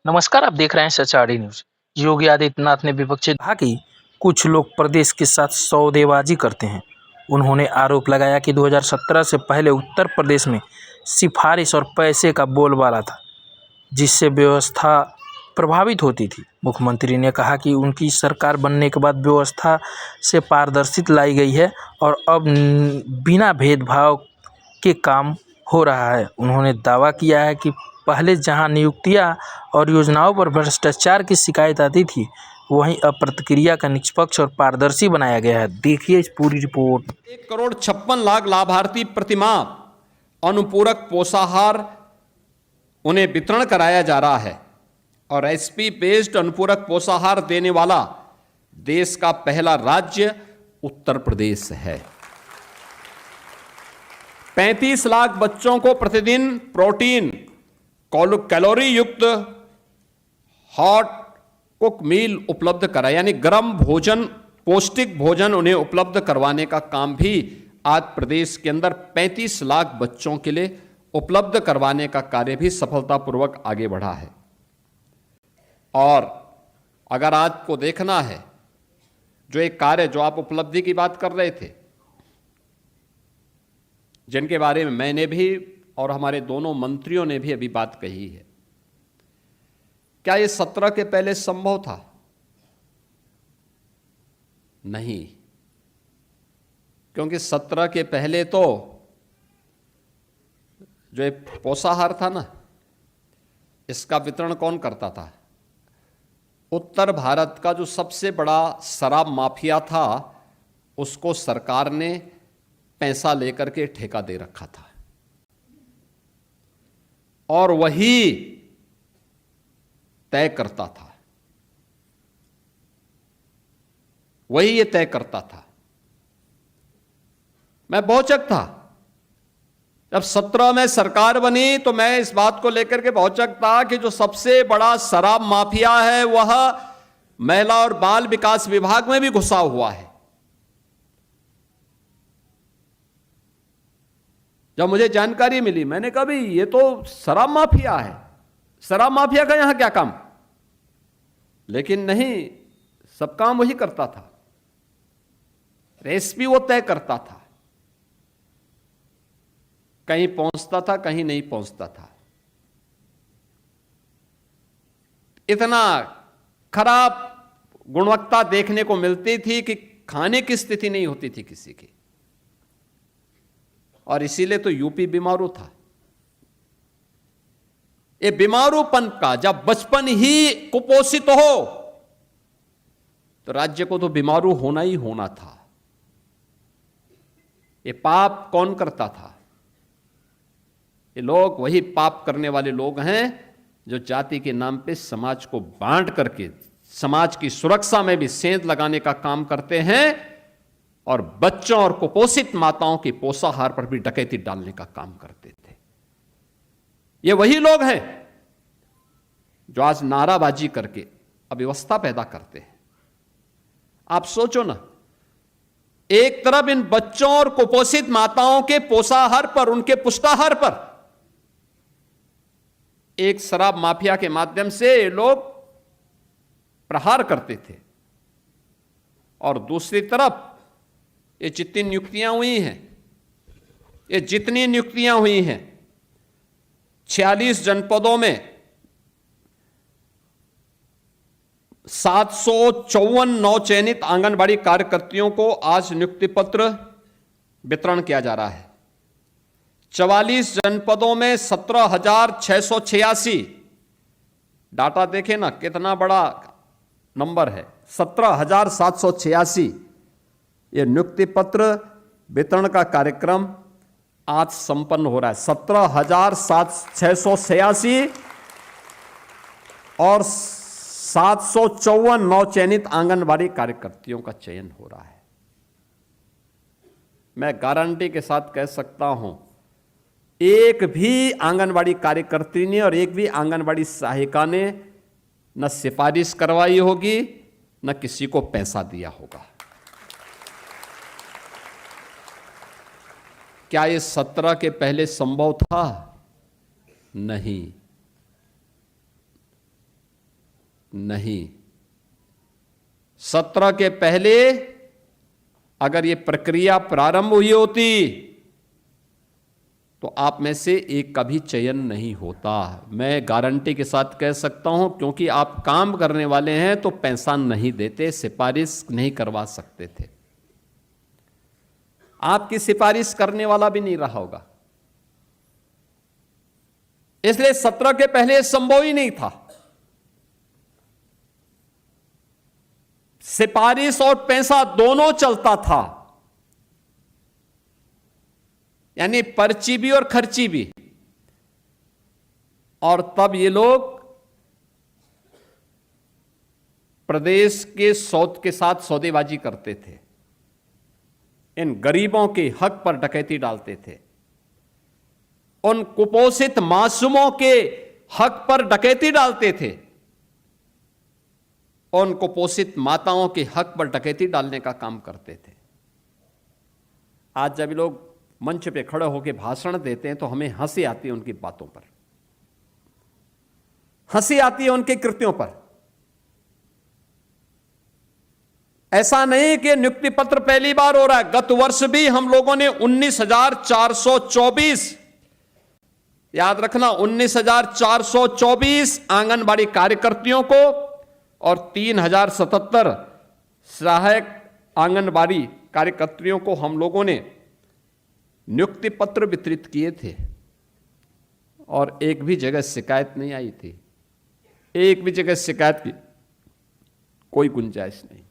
नमस्कार, आप देख रहे हैं सचाड़ी न्यूज। योगी आदित्यनाथ ने विपक्षी कहा कि कुछ लोग प्रदेश के साथ सौदेबाजी करते हैं। उन्होंने आरोप लगाया कि 2017 से पहले उत्तर प्रदेश में सिफारिश और पैसे का बोलबाला था, जिससे व्यवस्था प्रभावित होती थी। मुख्यमंत्री ने कहा कि उनकी सरकार बनने के बाद व्यवस्था से पारदर्शिता लाई गई है और अब बिना भेदभाव के काम हो रहा है। उन्होंने दावा किया है कि पहले जहां नियुक्तियां और योजनाओं पर भ्रष्टाचार की शिकायत आती थी, वहीं अब प्रक्रिया का निष्पक्ष और पारदर्शी बनाया गया है। देखिए इस पूरी रिपोर्ट। 1,56,00,000 लाभार्थी प्रतिमाह अनुपूरक पोषाहार उन्हें वितरण कराया जा रहा है और एसपी बेस्ड अनुपूरक पोषाहार देने वाला देश का पहला राज्य उत्तर प्रदेश है। 35 लाख बच्चों को प्रतिदिन प्रोटीन कैलोरी युक्त हॉट कुक मील उपलब्ध करा, यानी गर्म भोजन, पौष्टिक भोजन उन्हें उपलब्ध करवाने का काम भी आज प्रदेश के अंदर 35 लाख बच्चों के लिए उपलब्ध करवाने का कार्य भी सफलतापूर्वक आगे बढ़ा है। और अगर आज को देखना है, जो एक कार्य जो आप उपलब्धि की बात कर रहे थे, जिनके बारे में मैंने भी और हमारे दोनों मंत्रियों ने भी अभी बात कही है, क्या ये 17 के पहले संभव था? नहीं, क्योंकि 17 के पहले तो जो ये पोषाहार था ना, इसका वितरण कौन करता था? उत्तर भारत का जो सबसे बड़ा शराब माफिया था, उसको सरकार ने पैसा लेकर के ठेका दे रखा था और वही तय करता था, वही ये तय करता था। मैं बहुचक था जब 17 में सरकार बनी, तो मैं इस बात को लेकर के बहुचक था कि जो सबसे बड़ा शराब माफिया है वह महिला और बाल विकास विभाग में भी घुसा हुआ है। जब मुझे जानकारी मिली, मैंने कहा भाई ये तो शराब माफिया है, शराब माफिया का यहां क्या काम? लेकिन नहीं, सब काम वही करता था, रेसिपी वो तय करता था, कहीं पहुंचता था कहीं नहीं पहुंचता था। इतना खराब गुणवत्ता देखने को मिलती थी कि खाने की स्थिति नहीं होती थी किसी की, और इसीलिए तो यूपी बीमारू था। ये बीमारूपन का जब बचपन ही कुपोषित हो तो राज्य को तो बीमारू होना ही होना था। ये पाप कौन करता था? ये लोग वही पाप करने वाले लोग हैं जो जाति के नाम पे समाज को बांट करके समाज की सुरक्षा में भी सेंध लगाने का काम करते हैं और बच्चों और कुपोषित माताओं के पोषाहार पर भी डकैती डालने का काम करते थे। ये वही लोग हैं जो आज नाराबाजी करके अव्यवस्था पैदा करते हैं। आप सोचो ना, एक तरफ इन बच्चों और कुपोषित माताओं के पोषाहार पर, उनके पुष्टाहार पर एक शराब माफिया के माध्यम से ये लोग प्रहार करते थे, और दूसरी तरफ ये जितनी नियुक्तियां हुई हैं, ये जितनी नियुक्तियां हुई हैं, 46 जनपदों में 754 नवचयनित आंगनबाड़ी कार्यकर्तियों को आज नियुक्ति पत्र वितरण किया जा रहा है। 44 जनपदों में 17,686, डाटा देखें ना कितना बड़ा नंबर है, 17,786 ये नियुक्ति पत्र वितरण का कार्यक्रम आज संपन्न हो रहा है। 17,686 और 754 नवचयनित आंगनबाड़ी कार्यकर्तियों का चयन हो रहा है। मैं गारंटी के साथ कह सकता हूं, एक भी आंगनबाड़ी कार्यकर्ती ने और एक भी आंगनबाड़ी सहायिका ने न सिफारिश करवाई होगी, न किसी को पैसा दिया होगा। क्या ये 17 के पहले संभव था? नहीं। नहीं। 17 के पहले अगर ये प्रक्रिया प्रारंभ हुई होती तो आप में से एक का भी चयन नहीं होता। मैं गारंटी के साथ कह सकता हूं, क्योंकि आप काम करने वाले हैं तो पैसा नहीं देते, सिफारिश नहीं करवा सकते थे। आपकी सिफारिश करने वाला भी नहीं रहा होगा, इसलिए 17 के पहले संभव ही नहीं था। सिफारिश और पैसा दोनों चलता था, यानी पर्ची भी और खर्ची भी। और तब ये लोग प्रदेश के सौद के साथ सौदेबाजी करते थे, इन गरीबों के हक पर डकैती डालते थे, उन कुपोषित मासूमों के हक पर डकैती डालते थे, उन कुपोषित माताओं के हक पर डकैती डालने का काम करते थे। आज जब लोग मंच पे खड़े होकर भाषण देते हैं तो हमें हंसी आती है उनकी बातों पर, हंसी आती है उनके कृत्यों पर। ऐसा नहीं कि नियुक्ति पत्र पहली बार हो रहा है। गत वर्ष भी हम लोगों ने 19,424, याद रखना, 19,424 आंगनबाड़ी कार्यकर्तियों को और 3,077 सहायक आंगनबाड़ी कार्यकर्तियों को हम लोगों ने नियुक्ति पत्र वितरित किए थे, और एक भी जगह शिकायत नहीं आई थी। एक भी जगह शिकायत की कोई गुंजाइश नहीं।